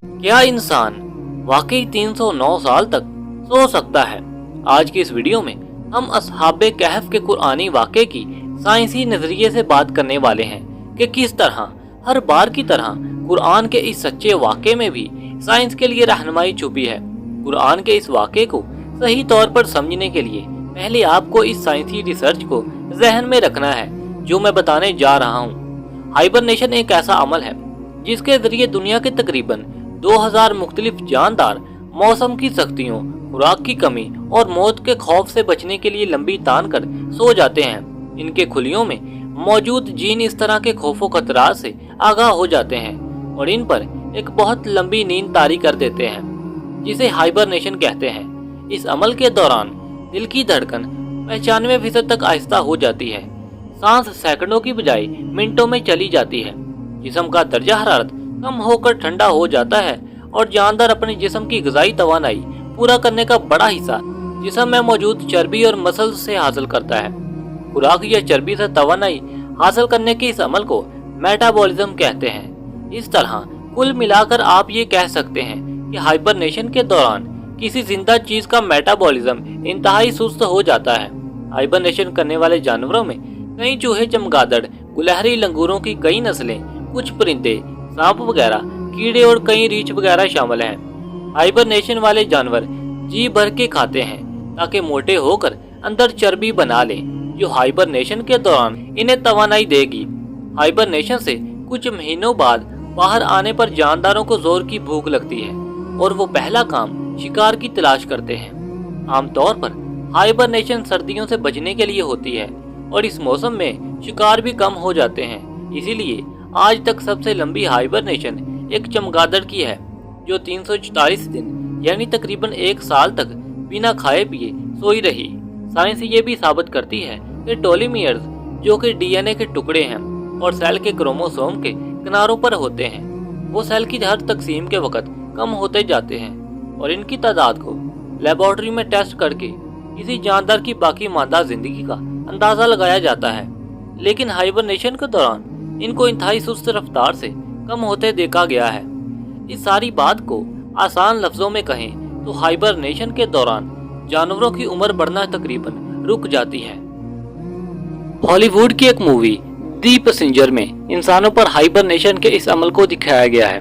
क्या इंसान वाकई 309 साल तक सो सकता है? आज की इस वीडियो में हम असहाबे कहफ के कुरानी वाक़े की साइंसी नज़रिए से बात करने वाले हैं कि किस तरह हर बार की तरह कुरान के इस सच्चे वाक़े में भी साइंस के लिए रहनुमाई छुपी है। कुरान के इस वाक़े को सही तौर पर समझने के लिए पहले आपको इस साइंसी रिसर्च को जहन में रखना है जो मैं बताने जा रहा हूँ। हाइबरनेशन एक ऐसा अमल है जिसके जरिए दुनिया के तकरीबन 2000 मुख्तलिफ जानदार मौसम की सख्तियों, खुराक की कमी और मौत के खौफ से बचने के लिए लंबी तान कर सो जाते हैं। इनके खुलियों में मौजूद जीन इस तरह के खौफो खतरात से आगाह हो जाते हैं और इन पर एक बहुत लंबी नींद तारी कर देते हैं जिसे हाइबरनेशन कहते हैं। इस अमल के दौरान दिल की धड़कन 95% तक आहिस्ता हो जाती है, सांस सेकंडों की बजाय मिनटों में चली जाती है, जिस्म का दर्जा हरारत कम होकर ठंडा हो जाता है और जानदार अपने जिस्म की ग़िज़ाई तवानाई पूरा करने का बड़ा हिस्सा जिस्म में मौजूद चर्बी और मसल्स से हासिल करता है। खुराक या चर्बी से तवानाई हासिल करने के इस अमल को मेटाबॉलिज्म कहते हैं। इस तरह कुल मिलाकर आप ये कह सकते हैं कि हाइबरनेशन के दौरान किसी जिंदा चीज का मेटाबॉलिज्म इंतहाई सुस्त हो जाता है। हाइबरनेशन करने वाले जानवरों में कई चूहे, चमगादड़, गुलहरी लंगूरों की कई नस्लें, कुछ परिंदे, सांप वगैरह, कीड़े और कई रीछ वगैरह शामिल हैं। हाइबरनेशन वाले जानवर जी भर के खाते हैं ताकि मोटे होकर अंदर चर्बी बना लें जो हाइबरनेशन के दौरान इन्हें तवानाई देगी। हाइबरनेशन से कुछ महीनों बाद बाहर आने पर जानदारों को जोर की भूख लगती है और वो पहला काम शिकार की तलाश करते हैं। आमतौर पर हाइबरनेशन सर्दियों से बचने के लिए होती है और इस मौसम में शिकार भी कम हो जाते हैं। इसीलिए आज तक सबसे लंबी हाइबरनेशन एक चमगादड़ की है जो 344 दिन यानी तकरीबन 1 साल तक बिना खाए पिए सोई रही। साइंस ये भी साबित करती है कि टेलोमियर्स जो कि डीएनए के टुकड़े हैं और सेल के क्रोमोसोम के किनारों पर होते हैं, वो सेल की हर तकसीम के वक्त कम होते जाते हैं और इनकी तादाद को लेबोरेटरी में टेस्ट करके किसी जानदार की बाकी मादा जिंदगी का अंदाजा लगाया जाता है। लेकिन हाइबरनेशन के दौरान इनको इंतहाई सुस्त रफ्तार से कम होते देखा गया है। इस सारी बात को आसान लफ्जों में कहें तो हाइबरनेशन के दौरान जानवरों की उम्र बढ़ना तकरीबन रुक जाती है। हॉलीवुड की एक मूवी दी पैसेंजर में इंसानों पर हाइबरनेशन के इस अमल को दिखाया गया है।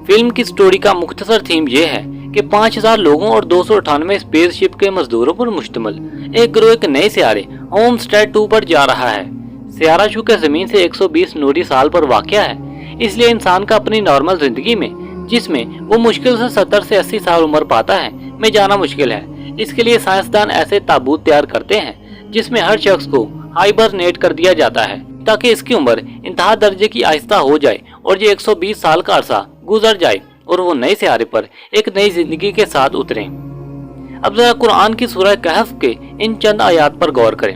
फिल्म की स्टोरी का मुख्तसर थीम यह है कि 5000 लोगों और 298 स्पेसशिप के मजदूरों पर मुश्तमिल एक गिरोह एक नए सियारे होमस्टेड 2 पर जा रहा है। सियारा चूंकि जमीन से 120 नूरी साल पर वाक़या है, इसलिए इंसान का अपनी नॉर्मल जिंदगी में, जिसमें वो मुश्किल से 70 से 80 साल उम्र पाता है, में जाना मुश्किल है। इसके लिए साइंसदान ऐसे ताबूत तैयार करते हैं जिसमें हर शख्स को हाइबरनेट कर दिया जाता है ताकि इसकी उम्र इंतहा दर्जे की आहिस्ता हो जाए और ये 120 साल का अरसा गुजर जाए और वो नए सियारे पर एक नई जिंदगी के साथ उतरें। अब जरा कुरान की सूरह कहफ के इन चंद आयात पर गौर करें।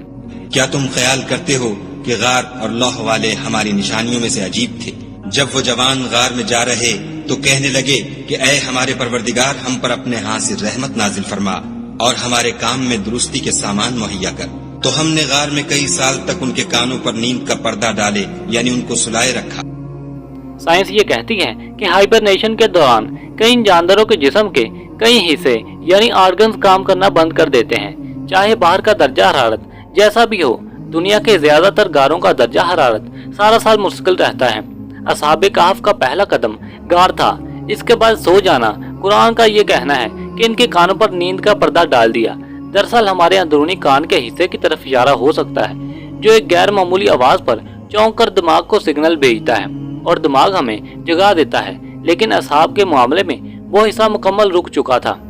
क्या तुम ख्याल करते हो कि गार और लौह वाले हमारी निशानियों में से अजीब थे? जब वो जवान गार में जा रहे तो कहने लगे कि ऐ हमारे परवरदिगार, हम पर अपने हाथ से रहमत नाजिल फरमा और हमारे काम में दुरुस्ती के सामान मुहैया कर। तो हमने गार में कई साल तक उनके कानों पर नींद का पर्दा डाले, यानी उनको सुलाए रखा। साइंस ये कहती है कि हाइबरनेशन के दौरान कई जानदारों के जिस्म के कई हिस्से यानी ऑर्गन्स काम करना बंद कर देते हैं। चाहे बाहर का दर्जा हरारत जैसा भी हो, दुनिया के ज्यादातर गारों का दर्जा हरारत सारा साल मुश्किल रहता है। असहाबे कहफ का पहला कदम गार था। इसके बाद सो जाना। कुरान का ये कहना है कि इनके कानों पर नींद का पर्दा डाल दिया। दरअसल हमारे अंदरूनी कान के हिस्से की तरफ इशारा हो सकता है जो एक गैर मामूली आवाज पर चौंक कर दिमाग को सिग्नल भेजता है और दिमाग हमें जगा देता है। लेकिन असहाब के मामले में वो हिस्सा मुकम्मल रुक चुका था।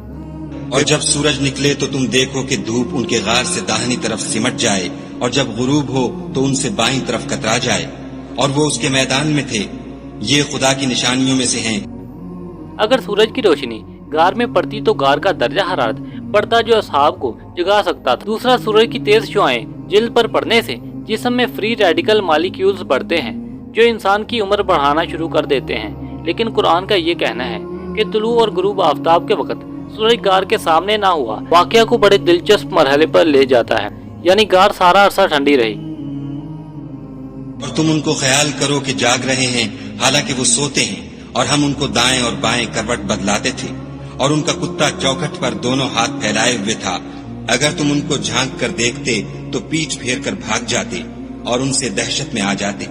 और जब सूरज निकले तो तुम देखो कि धूप उनके गार से दाहिनी तरफ सिमट जाए और जब गुरूब हो तो उनसे बाईं तरफ कतरा जाए और वो उसके मैदान में थे। ये खुदा की निशानियों में से हैं। अगर सूरज की रोशनी गार में पड़ती तो गार का दर्जा हरारत बढ़ता जो असहाब को जगा सकता था। दूसरा, सूरज की तेज शुआएं जिल्द पर पड़ने से जिस्म में फ्री रेडिकल मॉलिक्यूल्स बढ़ते हैं जो इंसान की उम्र बढ़ाना शुरू कर देते हैं। लेकिन कुरान का ये कहना है कि तुलू और गुरूब आफ्ताब के वक्त सूरज गार के सामने ना हुआ वाकया को बड़े दिलचस्प मरहले पर ले जाता है, यानी गार सारा अरसा ठंडी रही। और तुम उनको ख्याल करो कि जाग रहे हैं हालांकि वो सोते हैं, और हम उनको दाएं और बाएं करवट बदलाते थे और उनका कुत्ता चौखट पर दोनों हाथ फैलाए हुए था। अगर तुम उनको झांक कर देखते तो पीठ फेर कर भाग जाते और उनसे दहशत में आ जाते।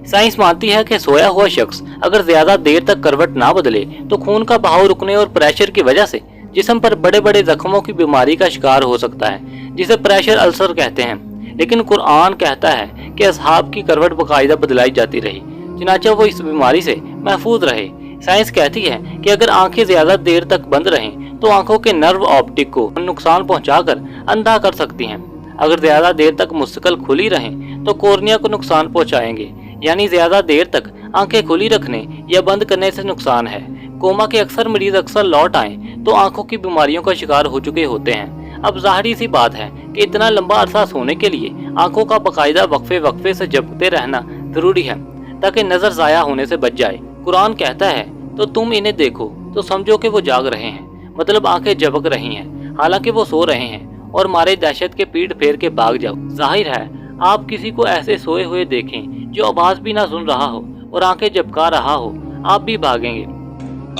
साइंस मानती है कि सोया हुआ शख्स अगर ज्यादा देर तक करवट ना बदले तो खून का बहाव रुकने और प्रेशर की वजह से जिस्म पर बड़े बड़े जख्मों की बीमारी का शिकार हो सकता है, जिसे प्रेशर अल्सर कहते हैं। लेकिन कुरान कहता है कि असहाब की करवट बाकायदा बदलाई जाती रही, चनाचे वो इस बीमारी से महफूज रहे। साइंस कहती है कि अगर आंखें ज्यादा देर तक बंद रहें तो आंखों के नर्व ऑप्टिक को नुकसान पहुंचाकर अंधा कर सकती हैं। अगर ज्यादा देर तक मुस्तकिल खुली रहें तो कॉर्निया को नुकसान पहुंचाएंगे, यानी ज्यादा देर तक आंखें खुली रखने या बंद करने से नुकसान है। कोमा के अक्सर मरीज अक्सर लौट आए तो आंखों की बीमारियों का शिकार हो चुके होते हैं। अब जाहिर सी बात है कि इतना लंबा अरसा सोने के लिए आंखों का बाकायदा वक्फे से झपकते रहना जरूरी है ताकि नजर जाया होने से बच जाए। कुरान कहता है तो तुम इन्हें देखो तो समझो कि वो जाग रहे हैं, मतलब आंखें झपक रही हैं, हालांकि वो सो रहे हैं, और मारे दहशत के पीठ फेर के भाग जाओ। जाहिर है आप किसी को ऐसे सोए हुए देखें जो आवाज भी ना सुन रहा हो और आंखें झपका रहा हो, आप भी भागेंगे।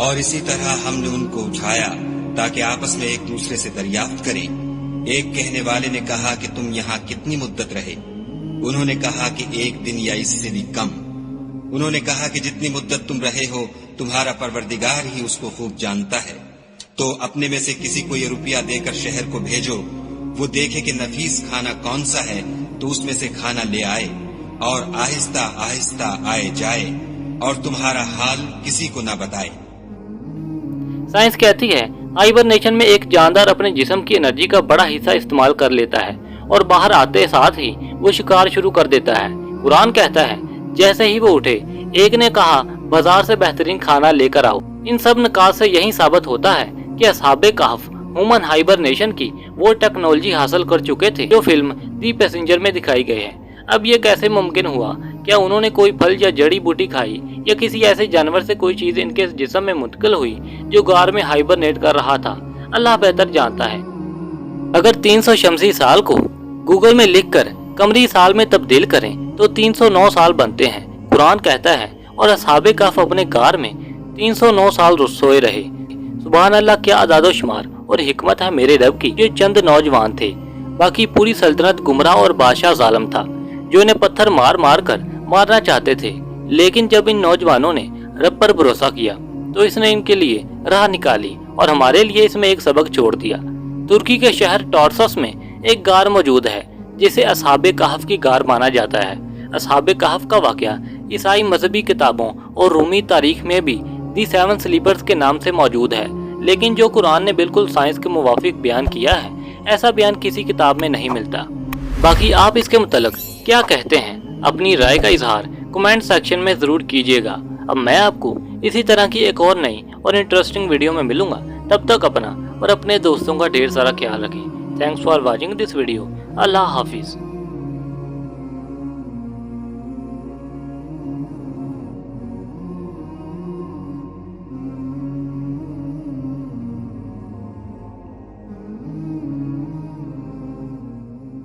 और इसी तरह हमने उनको उठाया ताकि आपस में एक दूसरे से दरियाफ्त करें। एक कहने वाले ने कहा कि तुम यहाँ कितनी मुद्दत रहे? उन्होंने कहा कि 1 दिन या इससे भी कम। उन्होंने कहा कि जितनी मुद्दत तुम रहे हो तुम्हारा परवरदिगार ही उसको खूब जानता है। तो अपने में से किसी को ये रुपया देकर शहर को भेजो, वो देखे कि नफीस खाना कौन सा है तो उसमें से खाना ले आए, और आहिस्ता आहिस्ता आए जाए और तुम्हारा हाल किसी को न बताए। साइंस कहती है हाइबरनेशन में एक जानदार अपने जिस्म की एनर्जी का बड़ा हिस्सा इस्तेमाल कर लेता है और बाहर आते साथ ही वो शिकार शुरू कर देता है। कुरान कहता है जैसे ही वो उठे, एक ने कहा बाजार से बेहतरीन खाना लेकर आओ। इन सब निकात से यही साबित होता है कि असहाबे कहफ ह्यूमन हाइबरनेशन की वो टेक्नोलॉजी हासिल कर चुके थे जो फिल्म दी पैसेंजर में दिखाई गई है। अब ये कैसे मुमकिन हुआ? क्या उन्होंने कोई फल या जड़ी बूटी खाई या किसी ऐसे जानवर से कोई चीज इनके जिस्म में मुंतकिल हुई जो गार में हाइबरनेट कर रहा था? अल्लाह बेहतर जानता है। अगर 300 शमसी साल को गूगल में लिखकर कमरी साल में तब्दील करें तो 309 साल बनते हैं। कुरान कहता है और असहाबे कहफ अपने गार में 309 साल सोए रहे। सुभान अल्लाह, क्या अदादो शुमार और हिकमत है मेरे रब की। जो चंद नौजवान थे, बाकी पूरी सल्तनत गुमराह और बादशाह जालिम था जो इन्हें पत्थर मार मार कर मारना चाहते थे। लेकिन जब इन नौजवानों ने रब पर भरोसा किया तो इसने इनके लिए राह निकाली और हमारे लिए इसमें एक सबक छोड़ दिया। तुर्की के शहर टॉर्सस में एक गार मौजूद है जिसे असहाबे कहफ की गार माना जाता है। असहाबे कहफ का वाकया ईसाई मजहबी किताबों और रूमी तारीख में भी दी 7 स्लीपर्स के नाम से मौजूद है, लेकिन जो कुरान ने बिल्कुल साइंस के मुवाफिक बयान किया है, ऐसा बयान किसी किताब में नहीं मिलता। बाकी आप इसके मुतल्लिक क्या कहते हैं? अपनी राय का इजहार कमेंट सेक्शन में जरूर कीजिएगा। अब मैं आपको इसी तरह की एक और नई और इंटरेस्टिंग वीडियो में मिलूंगा। तब तक अपना और अपने दोस्तों का ढेर सारा ख्याल रखें। Thanks for watching this video. Allah Hafiz.